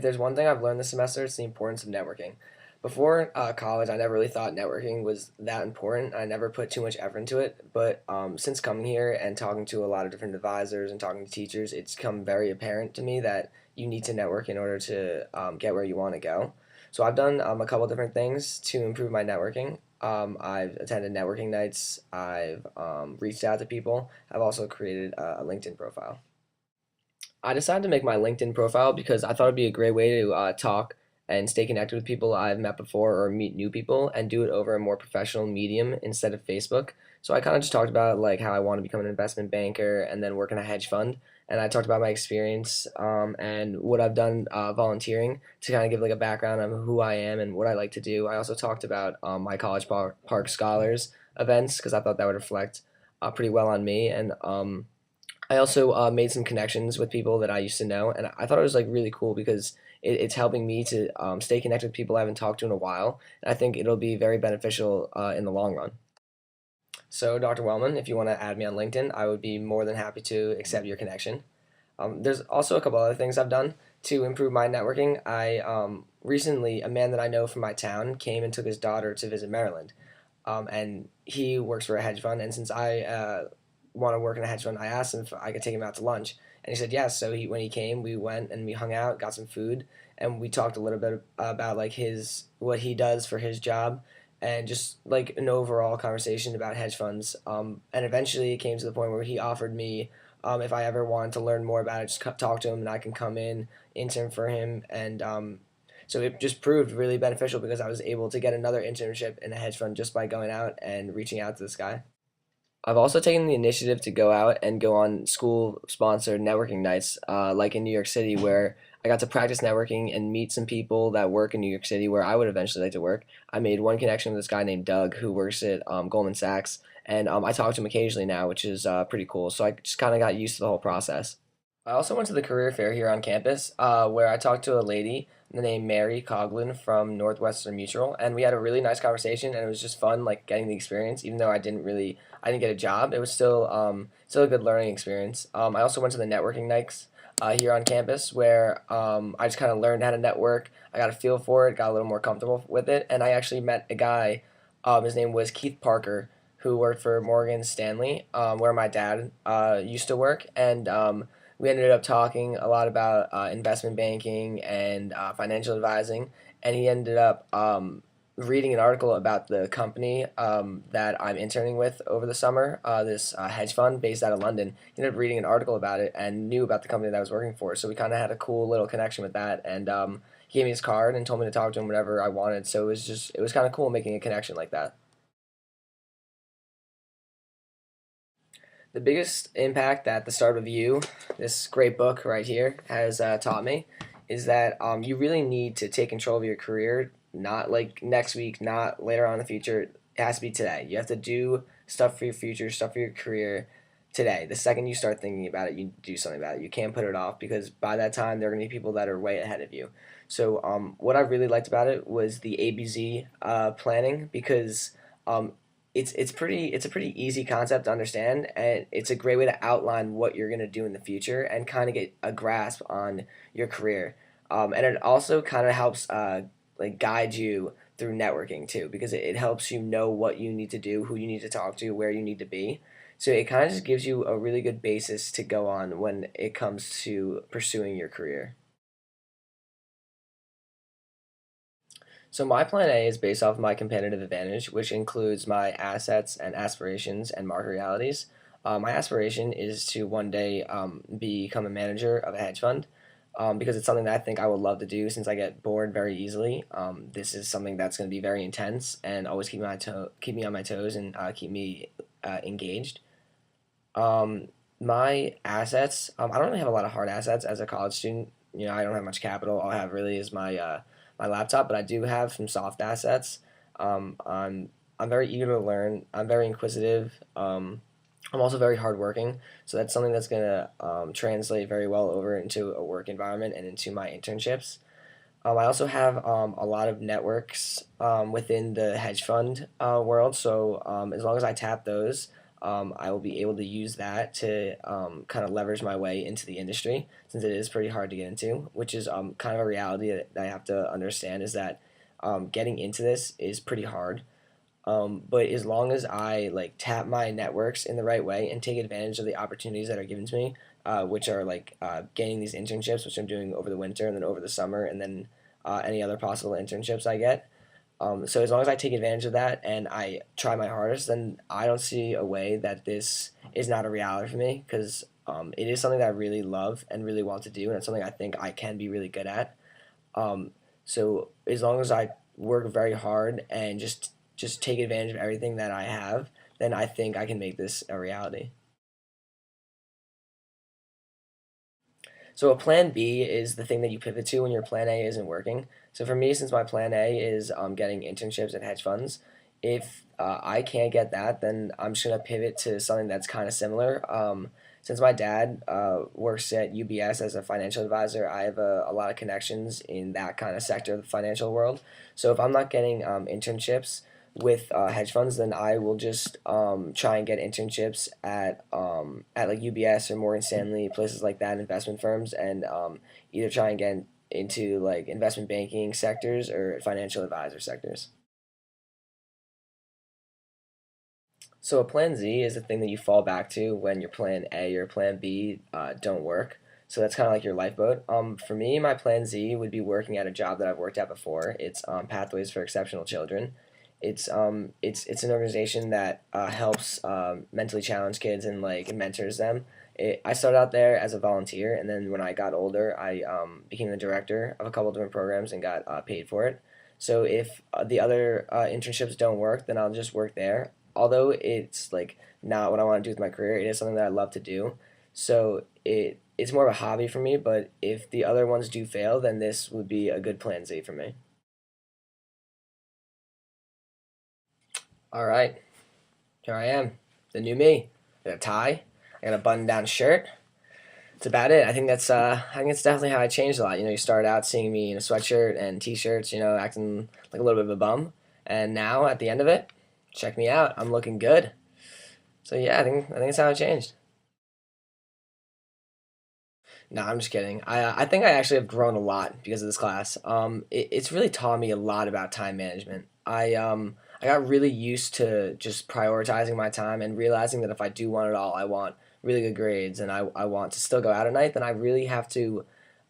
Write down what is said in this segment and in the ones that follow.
If there's one thing I've learned this semester, it's the importance of networking. Before college, I never really thought networking was that important. I never put too much effort into it. But since coming here and talking to a lot of different advisors and talking to teachers, it's become very apparent to me that you need to network in order to get where you want to go. So I've done a couple different things to improve my networking. I've attended networking nights. I've reached out to people. I've also created a LinkedIn profile. I decided to make my LinkedIn profile because I thought it'd be a great way to talk and stay connected with people I've met before or meet new people and do it over a more professional medium instead of Facebook. So I kind of just talked about like how I want to become an investment banker and then work in a hedge fund. And I talked about my experience and what I've done volunteering to kind of give like a background on who I am and what I like to do. I also talked about my College Park Scholars events because I thought that would reflect pretty well on me. And I also made some connections with people that I used to know, and I thought it was like really cool because it's helping me to stay connected with people I haven't talked to in a while. And I think it'll be very beneficial in the long run. So, Dr. Wellman, if you want to add me on LinkedIn, I would be more than happy to accept your connection. There's also a couple other things I've done to improve my networking. I recently, a man that I know from my town came and took his daughter to visit Maryland, and he works for a hedge fund. And since I want to work in a hedge fund, I asked him if I could take him out to lunch, and he said yes. So when he came, we went and we hung out, got some food, and we talked a little bit about like his what he does for his job, and just like an overall conversation about hedge funds. And eventually, it came to the point where he offered me. If I ever wanted to learn more about it, just talk to him, and I can come in, intern for him, and so it just proved really beneficial because I was able to get another internship in a hedge fund just by going out and reaching out to this guy. I've also taken the initiative to go out and go on school-sponsored networking nights, like in New York City, where I got to practice networking and meet some people that work in New York City, where I would eventually like to work. I made one connection with this guy named Doug, who works at Goldman Sachs, and I talk to him occasionally now, which is pretty cool. So I just kind of got used to the whole process. I also went to the career fair here on campus, where I talked to a lady named Mary Coughlin from Northwestern Mutual, and we had a really nice conversation, and it was just fun, like getting the experience. Even though I didn't get a job, it was still a good learning experience. I also went to the networking nights here on campus, where I just kind of learned how to network. I got a feel for it, got a little more comfortable with it, and I actually met a guy. His name was Keith Parker, who worked for Morgan Stanley, where my dad used to work, and we ended up talking a lot about investment banking and financial advising, and he ended up reading an article about the company that I'm interning with over the summer, this hedge fund based out of London. He ended up reading an article about it and knew about the company that I was working for, so we kind of had a cool little connection with that, and he gave me his card and told me to talk to him whenever I wanted, so it was kind of cool making a connection like that. The biggest impact that the start of you, this great book right here, has taught me is that you really need to take control of your career, not like next week, not later on in the future. It has to be today. You have to do stuff for your future, stuff for your career today. The second you start thinking about it, you do something about it. You can't put it off because by that time, there are going to be people that are way ahead of you. So, what I really liked about it was the ABZ planning because um, it's a pretty easy concept to understand, and it's a great way to outline what you're gonna do in the future and kind of get a grasp on your career. And it also kind of helps like guide you through networking too, because it helps you know what you need to do, who you need to talk to, where you need to be. So it kind of just gives you a really good basis to go on when it comes to pursuing your career. So my plan A is based off my competitive advantage, which includes my assets and aspirations and market realities. My aspiration is to one day become a manager of a hedge fund because it's something that I think I would love to do since I get bored very easily. This is something that's going to be very intense and always keep me on my toes and keep me engaged. Um, my assets, I don't really have a lot of hard assets as a college student. You know, I don't have much capital. All I have really is my laptop, but I do have some soft assets. I'm very eager to learn. I'm very inquisitive. I'm also very hardworking, so that's something that's gonna translate very well over into a work environment and into my internships. I also have a lot of networks within the hedge fund world, so as long as I tap those, I will be able to use that to kind of leverage my way into the industry, since it is pretty hard to get into, which is kind of a reality that I have to understand, is that getting into this is pretty hard. But as long as I like tap my networks in the right way and take advantage of the opportunities that are given to me, which are like gaining these internships, which I'm doing over the winter and then over the summer, and then any other possible internships I get. So as long as I take advantage of that and I try my hardest, then I don't see a way that this is not a reality for me, because it is something that I really love and really want to do, and it's something I think I can be really good at. Um, so as long as I work very hard and just take advantage of everything that I have, then I think I can make this a reality. So a plan B is the thing that you pivot to when your plan A isn't working. So for me, since my plan A is getting internships at hedge funds, if I can't get that, then I'm just gonna pivot to something that's kind of similar. Since my dad works at UBS as a financial advisor, I have a lot of connections in that kind of sector of the financial world. So if I'm not getting internships with hedge funds, then I will just try and get internships at like UBS or Morgan Stanley, places like that, investment firms, and either try and get into like investment banking sectors or financial advisor sectors. So a plan Z is the thing that you fall back to when your plan A or plan B don't work. So that's kind of like your lifeboat. For me, my plan Z would be working at a job that I've worked at before. It's Pathways for Exceptional Children. It's an organization that helps mentally challenged kids and like mentors them. I started out there as a volunteer, and then when I got older, I became the director of a couple different programs and got paid for it. So if the other internships don't work, then I'll just work there. Although it's like not what I want to do with my career, it is something that I love to do. So it's more of a hobby for me. But if the other ones do fail, then this would be a good plan Z for me. All right, here I am, the new me. I got a tie. I got a button-down shirt. That's about it. I think it's definitely how I changed a lot. You start out seeing me in a sweatshirt and t-shirts, acting like a little bit of a bum, and now at the end of it, check me out. I'm looking good. So yeah, I think it's how I changed. No, I'm just kidding. I think I actually have grown a lot because of this class. It's really taught me a lot about time management. I got really used to just prioritizing my time and realizing that if I do want it all, I want really good grades and I want to still go out at night, then I really have to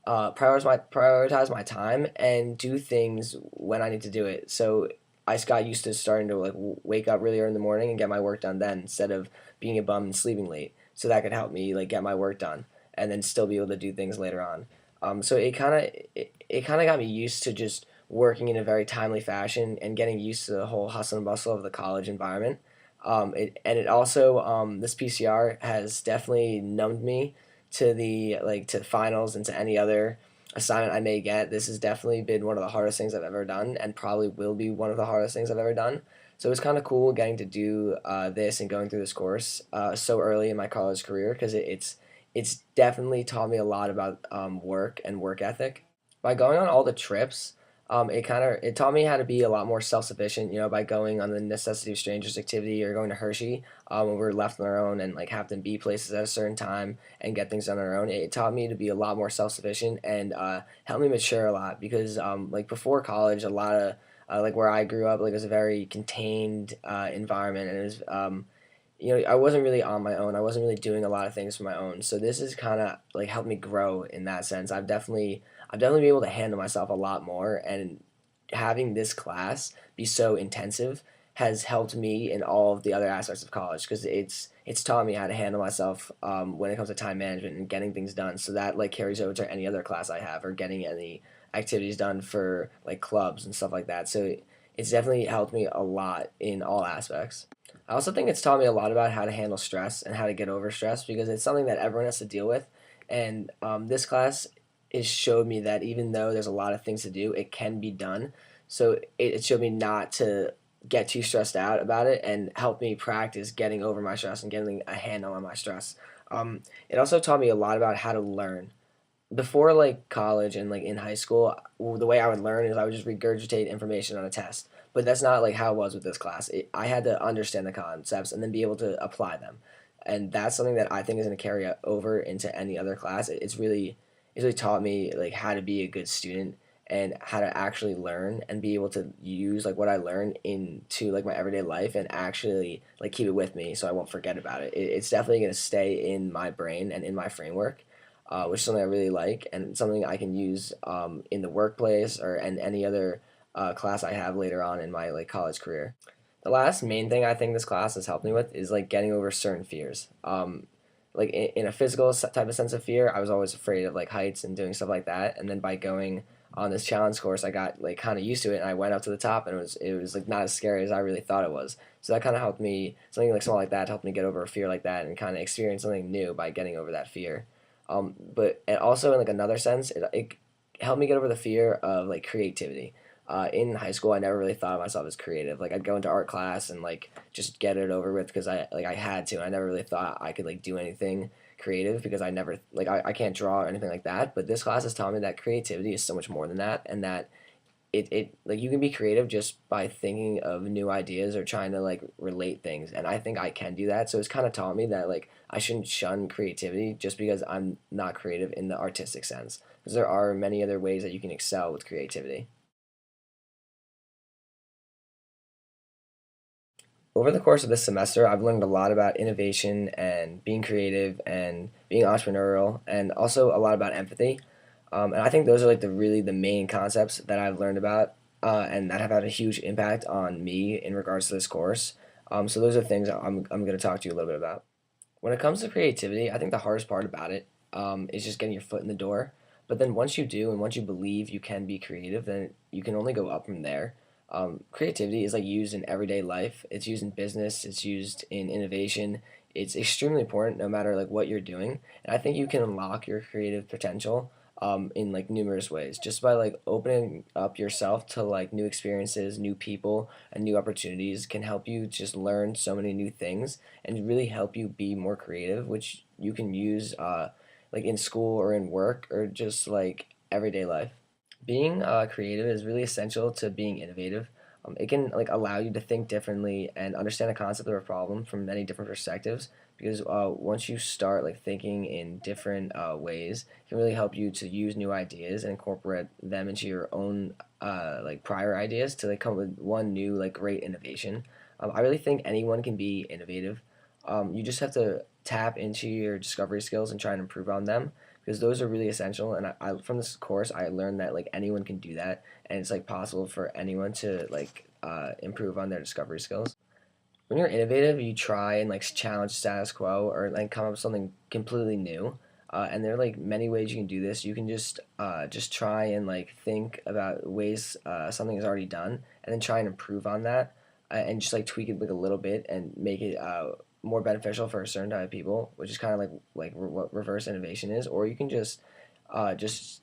prioritize my time and do things when I need to do it. So I just got used to starting to like wake up really early in the morning and get my work done then, instead of being a bum and sleeping late. So that could help me like get my work done and then still be able to do things later on. So it kind of got me used to just working in a very timely fashion and getting used to the whole hustle and bustle of the college environment. It also this PCR has definitely numbed me to the finals and to any other assignment I may get. This has definitely been one of the hardest things I've ever done, and probably will be one of the hardest things I've ever done. So it's kind of cool getting to do this and going through this course so early in my college career, because it's definitely taught me a lot about work and work ethic. By going on all the trips, it taught me how to be a lot more self sufficient. By going on the Necessity of Strangers activity or going to Hershey, when we're left on our own and like have to be places at a certain time and get things done on our own. It taught me to be a lot more self sufficient and helped me mature a lot, because like before college, a lot of like where I grew up, like it was a very contained environment, and it was I wasn't really on my own. I wasn't really doing a lot of things for my own. So this has kind of like helped me grow in that sense. I've definitely been able to handle myself a lot more, and having this class be so intensive has helped me in all of the other aspects of college, because it's taught me how to handle myself when it comes to time management and getting things done. So that like carries over to any other class I have, or getting any activities done for like clubs and stuff like that. So it's definitely helped me a lot in all aspects. I also think it's taught me a lot about how to handle stress and how to get over stress, because it's something that everyone has to deal with. And this class has showed me that even though there's a lot of things to do, it can be done. So it showed me not to get too stressed out about it, and helped me practice getting over my stress and getting a handle on my stress. It also taught me a lot about how to learn. before like college and like in high school, the way I would learn is I would just regurgitate information on a test. But that's not like how it was with this class. I had to understand the concepts and then be able to apply them, and that's something that I think is going to carry over into any other class. It's really taught me like how to be a good student and how to actually learn and be able to use like what I learned into like my everyday life and actually like keep it with me so I won't forget about it. It's definitely going to stay in my brain and in my framework, which is something I really like and something I can use in the workplace or in any other class I have later on in my like college career. The last main thing I think this class has helped me with is like getting over certain fears. Like in a physical type of sense of fear, I was always afraid of like heights and doing stuff like that. And then by going on this challenge course, I got like kind of used to it, and I went up to the top, and it was like not as scary as I really thought it was. So that kind of helped me. Something like small like that helped me get over a fear like that and kind of experience something new by getting over that fear. But and also in like another sense, it helped me get over the fear of like creativity. In high school, I never really thought of myself as creative. Like I'd go into art class and like just get it over with because I had to. I never really thought I could like do anything creative because I never like I can't draw or anything like that. But this class has taught me that creativity is so much more than that, and that it like you can be creative just by thinking of new ideas or trying to like relate things, and I think I can do that. So it's kind of taught me that like I shouldn't shun creativity just because I'm not creative in the artistic sense, because there are many other ways that you can excel with creativity. Over the course of this semester, I've learned a lot about innovation and being creative and being entrepreneurial, and also a lot about empathy. And I think those are like the main concepts that I've learned about, and that have had a huge impact on me in regards to this course. So those are things I'm going to talk to you a little bit about. When it comes to creativity, I think the hardest part about it is just getting your foot in the door. But then once you do, and once you believe you can be creative, then you can only go up from there. Creativity is like used in everyday life. It's used in business. It's used in innovation. It's extremely important no matter like what you're doing. And I think you can unlock your creative potential in like numerous ways just by like opening up yourself to like new experiences, new people, and new opportunities can help you just learn so many new things and really help you be more creative, which you can use like in school or in work or just like everyday life. Being creative is really essential to being innovative. It can like allow you to think differently and understand a concept or a problem from many different perspectives. Because once you start like thinking in different ways, it can really help you to use new ideas and incorporate them into your own like prior ideas to like come up with one new like great innovation. I really think anyone can be innovative. You just have to tap into your discovery skills and try and improve on them, because those are really essential. And from this course, I learned that like anyone can do that, and it's like possible for anyone to like improve on their discovery skills. When you're innovative, you try and like challenge status quo or like come up with something completely new. And there are like many ways you can do this. You can just try and like think about ways something is already done, and then try and improve on that, and just like tweak it like a little bit and make it more beneficial for a certain type of people, which is kind of what reverse innovation is. Or you can just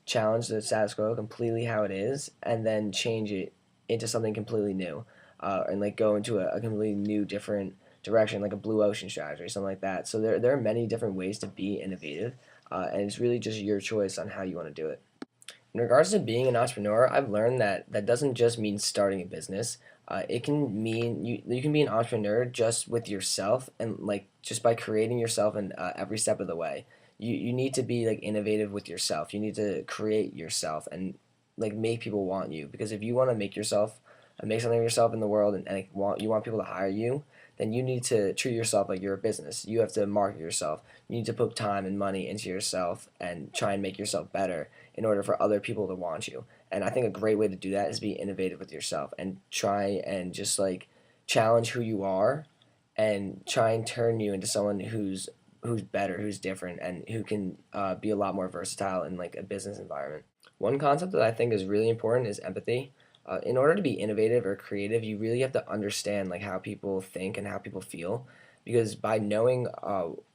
challenge the status quo completely how it is, and then change it into something completely new, and like go into a completely new, different direction, like a blue ocean strategy or something like that. So there are many different ways to be innovative, and it's really just your choice on how you want to do it. In regards to being an entrepreneur, I've learned that that doesn't just mean starting a business. It can mean you can be an entrepreneur just with yourself and like just by creating yourself in every step of the way. You need to be like innovative with yourself. You need to create yourself and like make people want you, because if you want to make yourself make something of yourself in the world, and like, you want people to hire you, then you need to treat yourself like you're a business. You have to market yourself. You need to put time and money into yourself and try and make yourself better in order for other people to want you. And I think a great way to do that is be innovative with yourself and try and just like challenge who you are and try and turn you into someone who's better, who's different, and who can be a lot more versatile in like a business environment. One concept that I think is really important is empathy. In order to be innovative or creative, you really have to understand like how people think and how people feel, because by knowing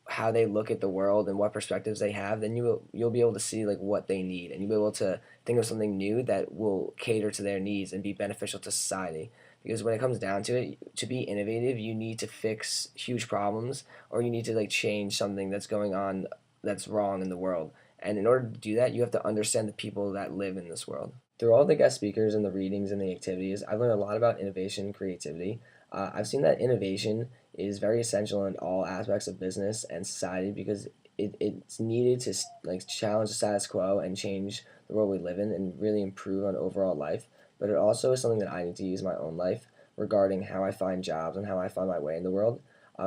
how they look at the world and what perspectives they have, then you'll be able to see like what they need, and you'll be able to think of something new that will cater to their needs and be beneficial to society. Because when it comes down to it, to be innovative, you need to fix huge problems, or you need to like change something that's going on that's wrong in the world. And in order to do that, you have to understand the people that live in this world. Through all the guest speakers and the readings and the activities, I've learned a lot about innovation and creativity. I've seen that innovation is very essential in all aspects of business and society because it's needed to like challenge the status quo and change the world we live in and really improve on overall life. But it also is something that I need to use in my own life regarding how I find jobs and how I find my way in the world.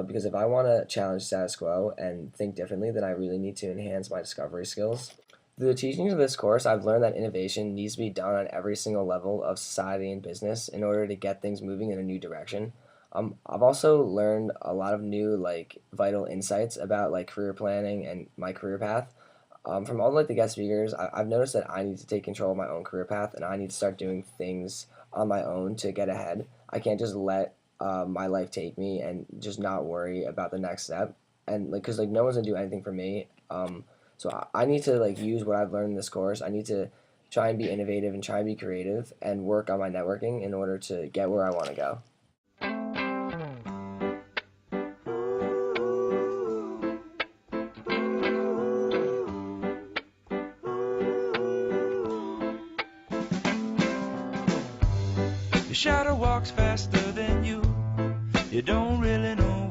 Because if I want to challenge status quo and think differently, then I really need to enhance my discovery skills. Through the teachings of this course, I've learned that innovation needs to be done on every single level of society and business in order to get things moving in a new direction. I've also learned a lot of new like vital insights about like career planning and my career path. From all like the guest speakers, I've noticed that I need to take control of my own career path and I need to start doing things on my own to get ahead. I can't just let my life take me and just not worry about the next step. And like, cause like no one's gonna do anything for me. So I need to like use what I've learned in this course. I need to try and be innovative and try and be creative and work on my networking in order to get where I want to go. Your shadow walks faster than you. You don't really know